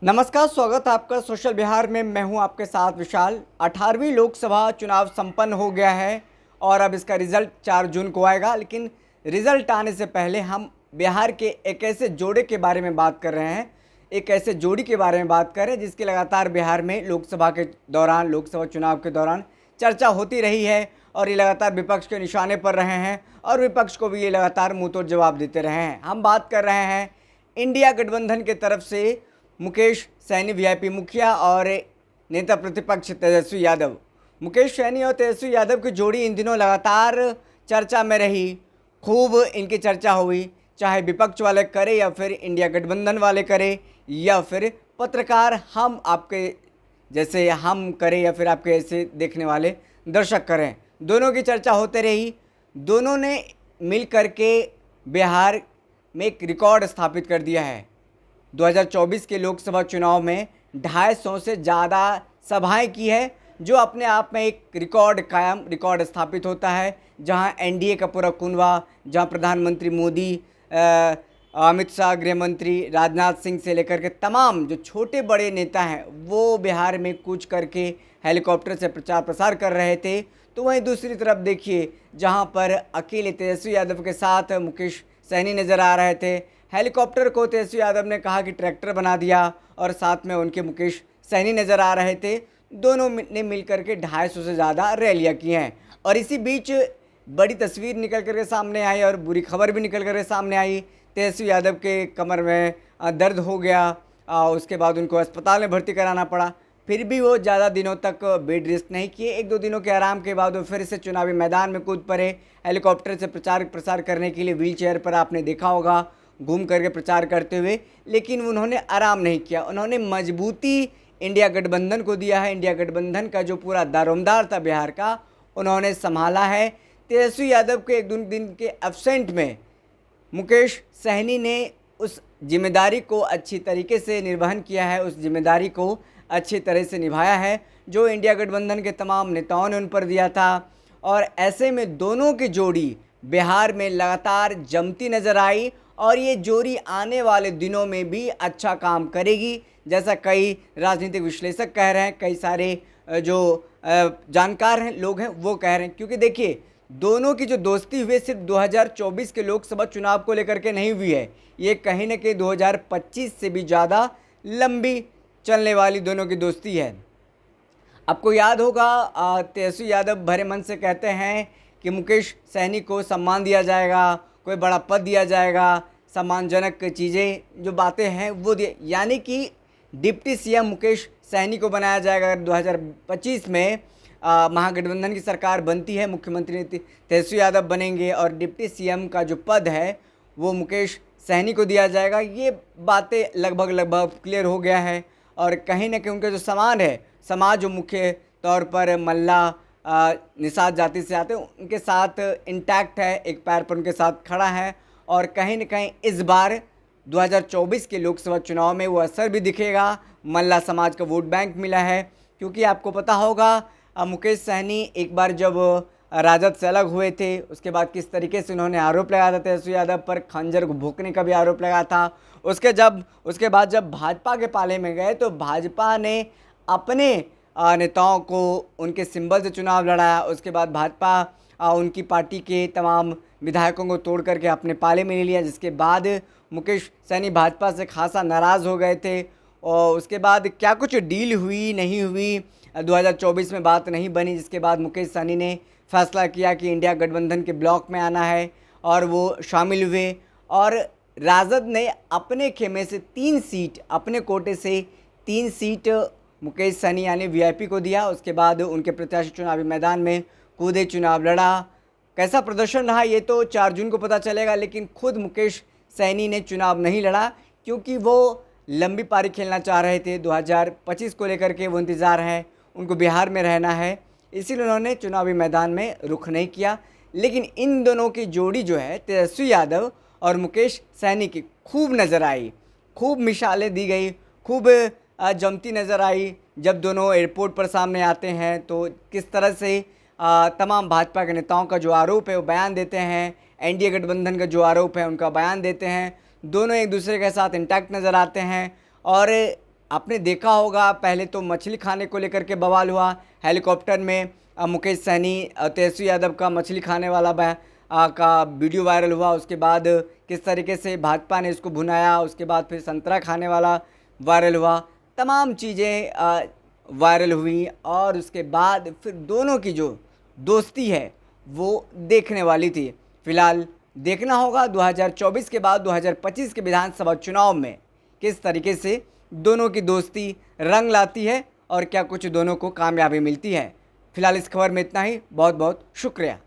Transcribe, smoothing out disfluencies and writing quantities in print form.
नमस्कार, स्वागत है आपका सोशल बिहार में। मैं हूं आपके साथ विशाल। 18वीं लोकसभा चुनाव संपन्न हो गया है और अब इसका रिजल्ट 4 जून को आएगा। लेकिन रिजल्ट आने से पहले हम बिहार के एक ऐसे जोड़े के बारे में बात कर रहे हैं, एक ऐसे जोड़ी के बारे में बात कर रहे हैं जिसकी लगातार बिहार में लोकसभा चुनाव के दौरान चर्चा होती रही है और ये लगातार विपक्ष के निशाने पर रहे हैं और विपक्ष को भी ये लगातार मुँह तोड़ जवाब देते रहे हैं। हम बात कर रहे हैं इंडिया गठबंधन के तरफ से मुकेश सैनी वीआईपी मुखिया और नेता प्रतिपक्ष तेजस्वी यादव। मुकेश सैनी और तेजस्वी यादव की जोड़ी इन दिनों लगातार चर्चा में रही, खूब इनकी चर्चा हुई, चाहे विपक्ष वाले करे या फिर इंडिया गठबंधन वाले करे या फिर पत्रकार हम आपके जैसे हम करें या फिर आपके ऐसे देखने वाले दर्शक करें। दोनों की चर्चा होते रही। दोनों ने मिल करके बिहार में एक रिकॉर्ड स्थापित कर दिया है। 2024 के लोकसभा चुनाव में 250 से ज़्यादा सभाएं की है, जो अपने आप में एक रिकॉर्ड स्थापित होता है। जहां एनडीए का पूरा कुनबा, जहां प्रधानमंत्री मोदी, अमित शाह, गृह मंत्री राजनाथ सिंह से लेकर के तमाम जो छोटे बड़े नेता हैं वो बिहार में कूच करके हेलीकॉप्टर से प्रचार प्रसार कर रहे थे। तो वहीं दूसरी तरफ देखिए, जहां पर अकेले तेजस्वी यादव के साथ मुकेश सैनी नज़र आ रहे थे। हेलीकॉप्टर को तेजस्वी यादव ने कहा कि ट्रैक्टर बना दिया और साथ में उनके मुकेश सैनी नज़र आ रहे थे। दोनों ने मिलकर के 250 से ज़्यादा रैलियाँ की हैं और इसी बीच बड़ी तस्वीर निकल कर के सामने आई और बुरी खबर भी निकल कर के सामने आई। तेजस्वी यादव के कमर में दर्द हो गया, उसके बाद उनको अस्पताल में भर्ती कराना पड़ा। फिर भी वो ज़्यादा दिनों तक बेड रेस्ट नहीं किए। 1-2 दिनों के आराम के बाद वो फिर से चुनावी मैदान में कूद पड़े। हेलीकॉप्टर से प्रचार प्रसार करने के लिए व्हील चेयर पर आपने देखा होगा घूम करके प्रचार करते हुए, लेकिन उन्होंने आराम नहीं किया। उन्होंने मजबूती इंडिया गठबंधन को दिया है। इंडिया गठबंधन का जो पूरा दारोमदार था बिहार का, उन्होंने संभाला है। तेजस्वी यादव के 1-2 दिन के एब्सेंट में मुकेश सहनी ने उस जिम्मेदारी को अच्छी तरीके से निर्वहन किया है, उस जिम्मेदारी को अच्छी तरह से निभाया है जो इंडिया गठबंधन के तमाम नेताओं ने उन पर दिया था। और ऐसे में दोनों की जोड़ी बिहार में लगातार जमती नज़र आई और ये जोड़ी आने वाले दिनों में भी अच्छा काम करेगी, जैसा कई राजनीतिक विश्लेषक कह रहे हैं, कई सारे जो जानकार हैं लोग हैं वो कह रहे हैं। क्योंकि देखिए, दोनों की जो दोस्ती हुई सिर्फ 2024 के लोकसभा चुनाव को लेकर के नहीं हुई है, ये कहीं ना कहीं 2025 से भी ज़्यादा लंबी चलने वाली दोनों की दोस्ती है। आपको याद होगा, तेजस्वी यादव भरे मन से कहते हैं कि मुकेश सैनी को सम्मान दिया जाएगा, कोई बड़ा पद दिया जाएगा, सम्मानजनक चीज़ें जो बातें हैं वो यानी कि डिप्टी सीएम मुकेश सैनी को बनाया जाएगा। अगर 2025 में महागठबंधन की सरकार बनती है, मुख्यमंत्री तेजस्वी यादव बनेंगे और डिप्टी सीएम का जो पद है वो मुकेश सैनी को दिया जाएगा। ये बातें लगभग क्लियर हो गया है और कहीं ना कहीं उनका जो समाज जो मुख्य तौर पर मल्ला निषाद जाति से आते हैं उनके साथ इंटैक्ट है, एक पैर पर उनके साथ खड़ा है और कहीं न कहीं इस बार 2024 के लोकसभा चुनाव में वो असर भी दिखेगा। मल्ला समाज का वोट बैंक मिला है, क्योंकि आपको पता होगा मुकेश सहनी एक बार जब राजद से अलग हुए थे, उसके बाद किस तरीके से उन्होंने आरोप लगाया था तेजस्वी यादव पर, खंजर भोंकने का भी आरोप लगाया था। उसके बाद जब भाजपा के पाले में गए तो भाजपा ने अपने नेताओं को उनके सिंबल से चुनाव लड़ाया। उसके बाद भाजपा उनकी पार्टी के तमाम विधायकों को तोड़ करके अपने पाले में ले लिया, जिसके बाद मुकेश सैनी भाजपा से खासा नाराज़ हो गए थे। और उसके बाद क्या कुछ डील हुई नहीं हुई, 2024 में बात नहीं बनी, जिसके बाद मुकेश सैनी ने फैसला किया कि इंडिया गठबंधन के ब्लॉक में आना है और वो शामिल हुए। और राजद ने अपने खेमे से 3 सीट, अपने कोटे से 3 सीट मुकेश सैनी यानी वीआईपी को दिया। उसके बाद उनके प्रत्याशी चुनावी मैदान में कूदे, चुनाव लड़ा। कैसा प्रदर्शन रहा ये तो 4 जून को पता चलेगा, लेकिन खुद मुकेश सैनी ने चुनाव नहीं लड़ा क्योंकि वो लंबी पारी खेलना चाह रहे थे। 2025 को लेकर के वो इंतज़ार है, उनको बिहार में रहना है, इसीलिए उन्होंने चुनावी मैदान में रुख नहीं किया। लेकिन इन दोनों की जोड़ी जो है तेजस्वी यादव और मुकेश सैनी की खूब नज़र आई, खूब मिसालें दी गई, खूब जमती नज़र आई। जब दोनों एयरपोर्ट पर सामने आते हैं तो किस तरह से तमाम भाजपा के नेताओं का जो आरोप है वो बयान देते हैं, एनडीए गठबंधन का जो आरोप है उनका बयान देते हैं। दोनों एक दूसरे के साथ इंटैक्ट नज़र आते हैं और आपने देखा होगा पहले तो मछली खाने को लेकर के बवाल हुआ, हेलीकॉप्टर में मुकेश सहनी तेजस्वी यादव का मछली खाने वाला का वीडियो वायरल हुआ। उसके बाद किस तरीके से भाजपा ने इसको भुनाया, उसके बाद फिर संतरा खाने वाला वायरल हुआ, तमाम चीज़ें वायरल हुई। और उसके बाद फिर दोनों की जो दोस्ती है वो देखने वाली थी। फिलहाल देखना होगा 2024 के बाद 2025 के विधानसभा चुनाव में किस तरीके से दोनों की दोस्ती रंग लाती है और क्या कुछ दोनों को कामयाबी मिलती है। फिलहाल इस खबर में इतना ही। बहुत बहुत शुक्रिया।